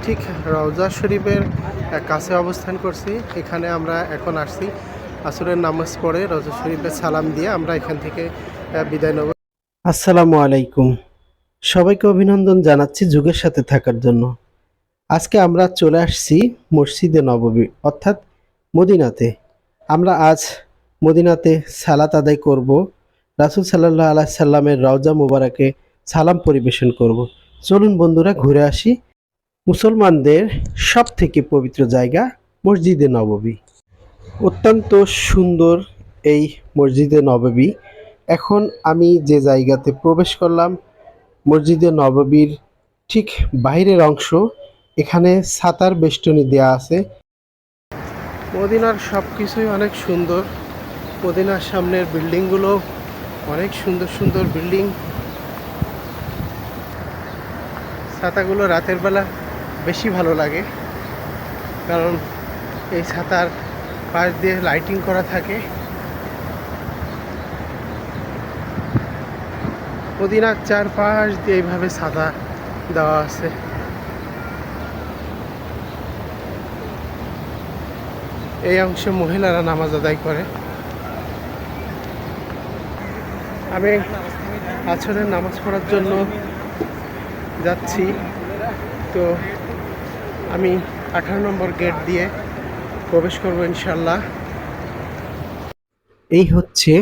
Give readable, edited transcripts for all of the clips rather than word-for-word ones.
ঠিক রওজা শরীফের কাছে অবস্থান করছি। এখানে আমরা এখন আসছি আসরের নামাজ পড়ে রওজা শরীফের সালাম দিয়ে আমরা এখান থেকে বিদায় নেব। আসসালামু আলাইকুম, সবাইকে অভিনন্দন জানাচ্ছি যুগের সাথে থাকার জন্য। আজকে আমরা চলে আসছি মসজিদে নববী অর্থাৎ মদিনাতে। আমরা আজ মদিনাতে সালাত আদায় করব, রাসূল সাল্লাল্লাহু আলাইহি সাল্লামের রওজা মুবারাকে সালাম পরিবেশন করব। চলুন বন্ধুরা ঘুরে আসি মুসলমানদের সব থেকে পবিত্র জায়গা মসজিদে নববী। অত্যন্ত সুন্দর এই মসজিদে নববী। এখন আমি যে জায়গাতে প্রবেশ করলাম মসজিদে নববীর ঠিক বাইরের অংশ, এখানে ছাতার বেষ্টনী দেয়া আছে। মদিনার সব কিছুই অনেক সুন্দর। মদিনার সামনের বিল্ডিংগুলো অনেক সুন্দর সুন্দর বিল্ডিং। ছাতাগুলো রাতের বেলা বেশি ভালো লাগে, কারণ এই ছাতার পাশ দিয়ে লাইটিং করা থাকে। মদিনার চারপাশ দিয়ে এইভাবে ছাতা দেওয়া আছে। এই অংশে মহিলারা নামাজ আদায় করে। আমি আসরের নামাজ পড়ার জন্য যাচ্ছি, তো আমি 18 নম্বর গেট দিয়ে প্রবেশ করব ইনশাল্লাহ। এই হচ্ছে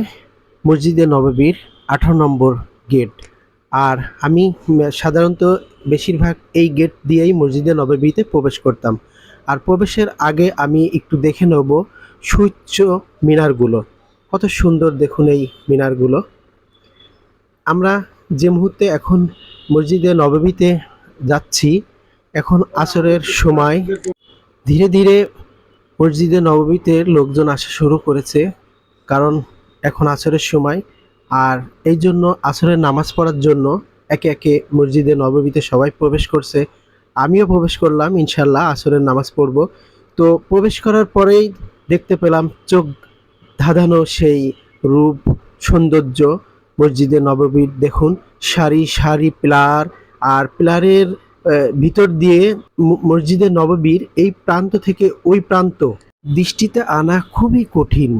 মসজিদে নববীর 18 নম্বর গেট। আর আমি সাধারণত বেশিরভাগ এই গেট দিয়েই মসজিদে নববীতে প্রবেশ করতাম। আর প্রবেশের আগে আমি একটু দেখে নেব সুউচ্চ মিনারগুলো। কত সুন্দর দেখুন এই মিনারগুলো। আমরা যে মুহূর্তে এখন মসজিদে নববীতে যাচ্ছি, এখন আসরের সময়। ধীরে ধীরে মসজিদে নববীতে লোকজন আসা শুরু করেছে, কারণ এখন আসরের সময়। আর এই জন্য আসরের নামাজ পড়ার জন্য একে একে মসজিদে নববীতে সবাই প্রবেশ করছে। আমিও প্রবেশ করলাম, ইনশাল্লাহ আসরের নামাজ পড়ব। তো প্রবেশ করার পরেই দেখতে পেলাম চোখ ধাঁধানো সেই রূপ সৌন্দর্য মসজিদে নববীর। দেখুন সারি সারি পিলার, আর পিলারের ভিতর দিয়ে মসজিদে নববীর এই প্রান্ত থেকে ওই প্রান্ত দৃষ্টিতে আনা খুবই কঠিন।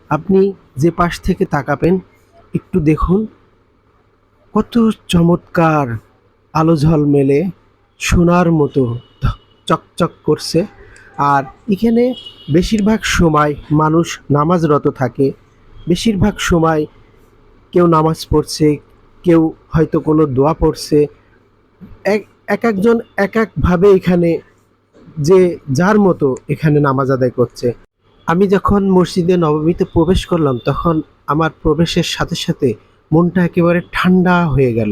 আপনি যে পাশ থেকে তাকাবেন একটু দেখুন কত চমৎকার, আলো ঝলমেলে সোনার মতো চকচক করছে। আর এখানে বেশিরভাগ সময় মানুষ নামাজরত থাকে। বেশিরভাগ সময় কেউ নামাজ পড়ছে, কেউ হয়তো কোনো দোয়া পড়ছে। এক একজন এক একভাবে এখানে যে যার মতো এখানে নামাজ আদায় করছে। আমি যখন মসজিদে নববীতে প্রবেশ করলাম তখন আমার প্রবেশের সাথে সাথে মনটা একেবারে ঠান্ডা হয়ে গেল,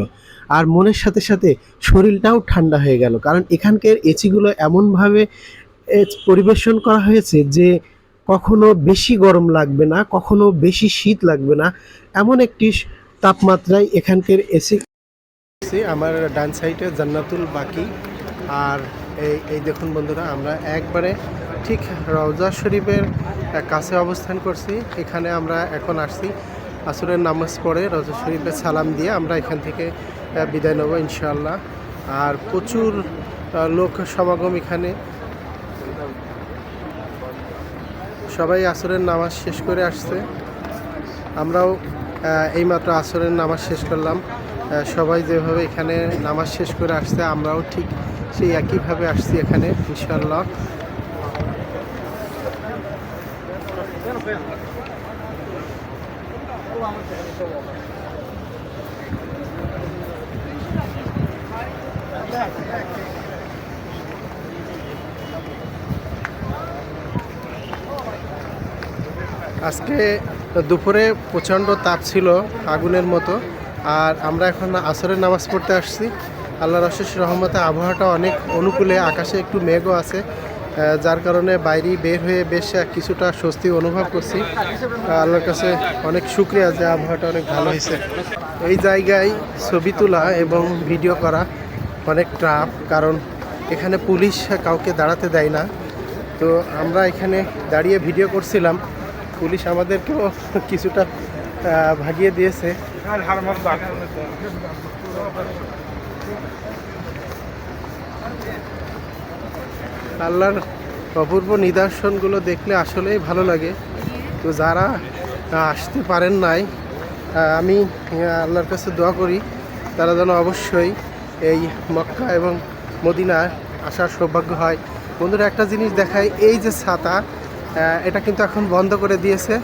আর মনের সাথে সাথে শরীরটাও ঠান্ডা হয়ে গেল। কারণ এখানকার এসিগুলো এমনভাবে পরিবেশন করা হয়েছে যে কখনো বেশি গরম লাগবে না, কখনো বেশি শীত লাগবে না, এমন একটি তাপমাত্রায় এখানকার এসি। আমার ডান সাইডে জান্নাতুল বাকি। আর এই দেখুন বন্ধুরা, আমরা একবারে ঠিক রওজা শরীফের কাছে অবস্থান করছি। এখানে আমরা এখন আসছি আসরের নামাজ পড়ে রওজা শরীফের সালাম দিয়ে আমরা এখান থেকে বিদায় নেব ইনশাআল্লাহ। আর প্রচুর লোক সমাগম এখানে। সবাই আসরের নামাজ শেষ করে আসছে। আমরাও এইমাত্র আসরের নামাজ শেষ করলাম। সবাই যেভাবে এখানে নামাজ শেষ করে আসছে আমরাও ঠিক সেই একইভাবে আসছি এখানে ইনশাআল্লাহ। আজকে দুপুরে প্রচণ্ড তাপ ছিল, আগুনের মতো। আর আমরা এখন আসরের নামাজ পড়তে আসছি। আল্লাহর অশেষ রহমতে আবহাওয়াটা অনেক অনুকূলে, আকাশে একটু মেঘও আছে, যার কারণে বাইরে বের হয়ে বেশ কিছুটা স্বস্তি অনুভব করছি। আল্লাহর কাছে অনেক শুকরিয়া যে আবহাওয়াটা অনেক ভালো হয়েছে। এই জায়গায় ছবি তোলা এবং ভিডিও করা অনেক টাফ, কারণ এখানে পুলিশ কাউকে দাঁড়াতে দেয় না। তো আমরা এখানে দাঁড়িয়ে ভিডিও করছিলাম, পুলিশ আমাদেরকেও কিছুটা ভাগিয়ে দিয়েছে। আল্লাহর অপূর্ব নিদর্শনগুলো দেখলে আসলেই ভালো লাগে। তো যারা আসতে পারেন নাই, আমি আল্লাহর কাছে দোয়া করি তারা যেন অবশ্যই এই মক্কা এবং মদিনায় আসার সৌভাগ্য হয়। বন্ধুরা, একটা জিনিস দেখাই, এই যে ছাতা, এটা কিন্তু এখন বন্ধ করে দিয়েছে।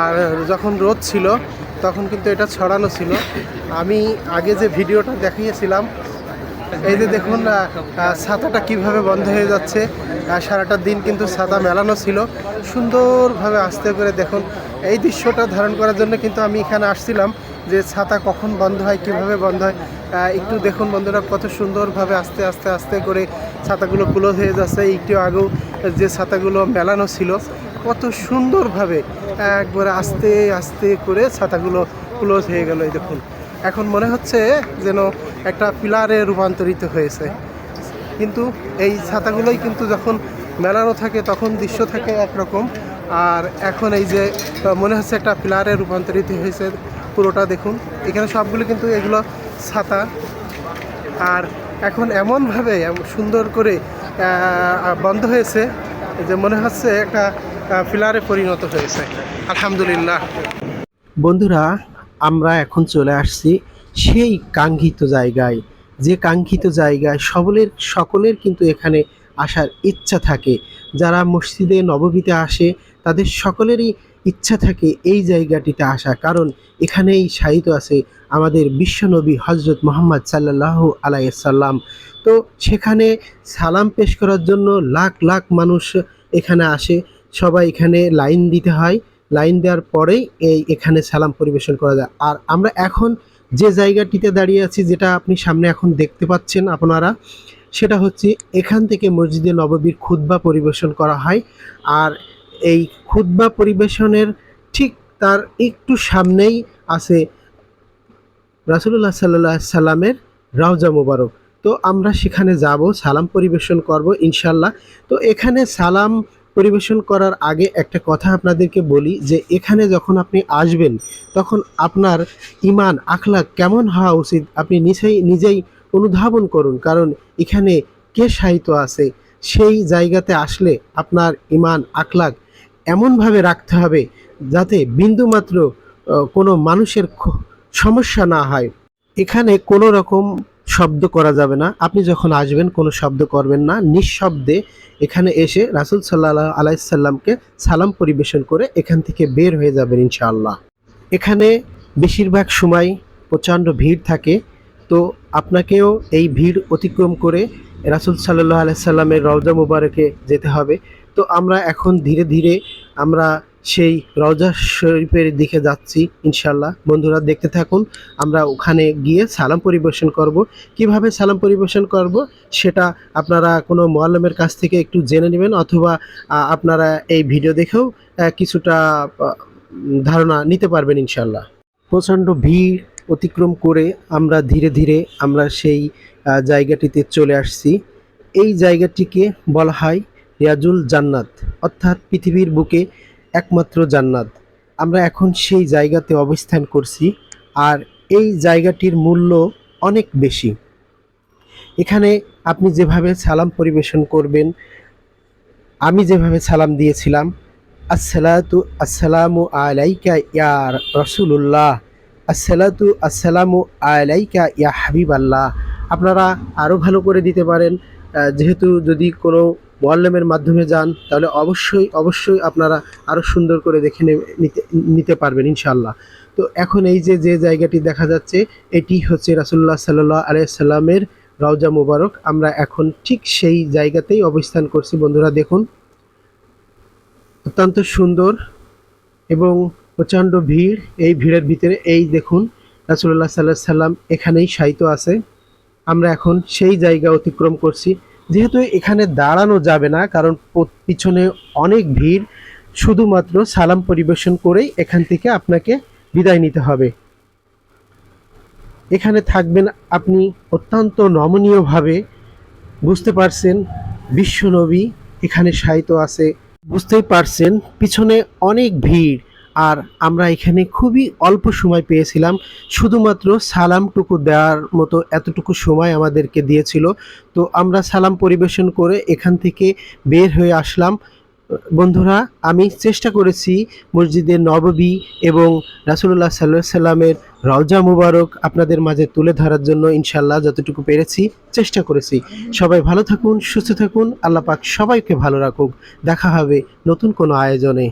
আর যখন রোদ ছিল তখন কিন্তু এটা ছড়ানো ছিল। আমি আগে যে ভিডিওটা দেখিয়েছিলাম, এই যে দেখুন ছাতাটা কিভাবে বন্ধ হয়ে যাচ্ছে। সারাটা দিন কিন্তু ছাতা মেলানো ছিল সুন্দরভাবে। আস্তে করে দেখুন, এই দৃশ্যটা ধারণ করার জন্য কিন্তু আমি এখানে আসছিলাম যে ছাতা কখন বন্ধ হয়, কিভাবে বন্ধ হয়। একটু দেখুন বন্ধুরা, কত সুন্দরভাবে আস্তে আস্তে আস্তে করে ছাতাগুলো ক্লোজ হয়ে যাচ্ছে। একটু আগেও যে ছাতাগুলো মেলানো ছিল, কত সুন্দরভাবে একবারে আস্তে আস্তে করে ছাতাগুলো ক্লোজ হয়ে গেল। এই দেখুন, এখন মনে হচ্ছে যেন একটা পিলারে রূপান্তরিত হয়েছে। কিন্তু এই ছাতাগুলোই কিন্তু যখন মেলানো থাকে তখন দৃশ্য থাকে একরকম, আর এখন এই যে মনে হচ্ছে একটা পিলারে রূপান্তরিত হয়েছে পুরোটা। দেখুন এখানে সবগুলো কিন্তু এগুলো ছাতা, আর এখন এমনভাবে সুন্দর করে বন্ধ হয়েছে যে মনে হচ্ছে একটা পিলারে পরিণত হয়েছে। আলহামদুলিল্লাহ। বন্ধুরা, আমরা এখন চলে আসছি সেই কাঙ্ক্ষিত জায়গায়, যে কাঙ্ক্ষিত জায়গায় সকলের কিন্তু এখানে আসার ইচ্ছা থাকে। যারা মসজিদে নববীতে আসে তাদের সকলেরই ইচ্ছা থাকে এই জায়গাটিতে আসা, কারণ এখানেই শায়িত আছে আমাদের বিশ্বনবী হজরত মুহাম্মদ সাল্লাল্লাহু আলাইহি সাল্লাম। তো সেখানে সালাম পেশ করার জন্য লাখ লাখ মানুষ এখানে আসে। সবাই এখানে লাইন দিতে হয়, লাইন দেওয়ার পরেই এখানে সালাম পরিবেশন করা যায়। আর আমরা এখন যে জায়গাটিতে দাঁড়িয়ে আছি, যেটা আপনি সামনে এখন দেখতে পাচ্ছেন আপনারা, সেটা হচ্ছে এখান থেকে মসজিদে নববীর খুতবা পরিবেশন করা হয়। আর এই খুতবা পরিবেশনের ঠিক তার একটু সামনেই আছে রাসূলুল্লাহ সাল্লাল্লাহু আলাইহি সাল্লামের রওজা মুবারক। তো আমরা সেখানে যাব, সালাম পরিবেশন করব ইনশাল্লাহ। তো এখানে সালাম পরিবেশন করার আগে একটা কথা আপনাদেরকে বলি, যে এখানে যখন আপনি আসবেন তখন আপনার ঈমান আখলাক কেমন হওয়া উচিত আপনি নিজেই অনুধাবন করুন, কারণ এখানে কে শায়িত আছে। সেই জায়গাতে আসলে আপনার ঈমান আখলাক এমনভাবে রাখতে হবে যাতে বিন্দুমাত্র কোনো মানুষের সমস্যা না হয়। এখানে কোনো রকম শব্দ করা যাবে না। আপনি যখন আসবেন কোনো শব্দ করবেন না, নিঃশব্দে এখানে এসে রাসূল সাল্লাল্লাহু আলাইহি সাল্লামকে সালাম পরিবেশন করে এখান থেকে বের হয়ে যাবেন ইনশাআল্লাহ। এখানে বেশিরভাগ সময় প্রচণ্ড ভিড় থাকে, তো আপনাকেও এই ভিড় অতিক্রম করে রাসূল সাল্লাল্লাহু আলাইহি সাল্লামের রওজা মুবারকে যেতে হবে। তো আমরা এখন ধীরে ধীরে আমরা সেই রওজা শরীফের দিকে যাচ্ছি ইনশাল্লাহ। বন্ধুরা দেখতে থাকুন, আমরা ওখানে গিয়ে সালাম পরিবেশন করব। কিভাবে সালাম পরিবেশন করব সেটা আপনারা কোনো মুআল্লিমের কাছ থেকে একটু জেনে নেবেন, অথবা আপনারা এই ভিডিও দেখেও কিছুটা ধারণা নিতে পারবেন ইনশাল্লাহ। প্রচণ্ড ভিড় অতিক্রম করে আমরা ধীরে ধীরে আমরা সেই জায়গাটিতে চলে আসছি। এই জায়গাটিকে বলা হয় রিয়াজুল জান্নাত, অর্থাৎ পৃথিবীর বুকে একমাত্র জান্নাত। আমরা এখন সেই জায়গাতে অবস্থান করছি, আর এই জায়গাটির মূল্য অনেক বেশি। এখানে আপনি যেভাবে সালাম পরিবেশন করবেন, আমি যেভাবে সালাম দিয়েছিলাম, আসসালামু আলাইকা ইয়া রাসূলুল্লাহ, আসসালামু আলাইকা ইয়া হাবিবাল্লাহ। আপনারা আরও ভালো করে দিতে পারেন, যেহেতু যদি কোনো মুআল্লিমের মাধ্যমে যান তাহলে অবশ্যই আপনারা আরও সুন্দর করে দেখে নিতে পারবেন ইনশাআল্লাহ। তো এখন এই যে জায়গাটি দেখা যাচ্ছে, এটি হচ্ছে রাসূলুল্লাহ সাল্লাল্লাহু আলাইহি সাল্লামের রওজা মুবারক। আমরা এখন ঠিক সেই জায়গাতেই অবস্থান করছি। বন্ধুরা দেখুন, অত্যন্ত সুন্দর এবং প্রচণ্ড ভিড়। এই ভিড়ের ভিতরে এই দেখুন রাসূলুল্লাহ সাল্লাল্লাহু আলাইহি সাল্লাম এখানেই শায়িত আছে। আমরা এখন সেই জায়গা অতিক্রম করছি। যেহেতু এখানে দাঁড়ানো যাবে না, কারণ পিছনে অনেক ভিড়, শুধুমাত্র সালাম পরিবেশন করেই এখান থেকে আপনাকে বিদায় নিতে হবে। এখানে থাকবেন আপনি অত্যন্ত নমনীয়ভাবে। বুঝতে পারছেন বিশ্বনবী এখানে শায়িত আছে, বুঝতেই পারছেন পিছনে অনেক ভিড়, আর আমরা এখানে খুবই অল্প সময় পেয়েছিলাম, শুধুমাত্র সালামটুকু দেওয়ার মতো এতটুকু সময় আমাদেরকে দিয়েছিল। তো আমরা সালাম পরিবেশন করে এখান থেকে বের হয়ে আসলাম। বন্ধুরা, আমি চেষ্টা করেছি মসজিদে নববী এবং রাসূলুল্লাহ সাল্লাল্লাহু আলাইহি সাল্লামের রওজা মুবারক আপনাদের মাঝে তুলে ধরার জন্য ইনশাআল্লাহ যতটুকু পেরেছি চেষ্টা করেছি। সবাই ভালো থাকুন, সুস্থ থাকুন, আল্লাহ পাক সবাইকে ভালো রাখুক। দেখা হবে নতুন কোনো আয়োজনে।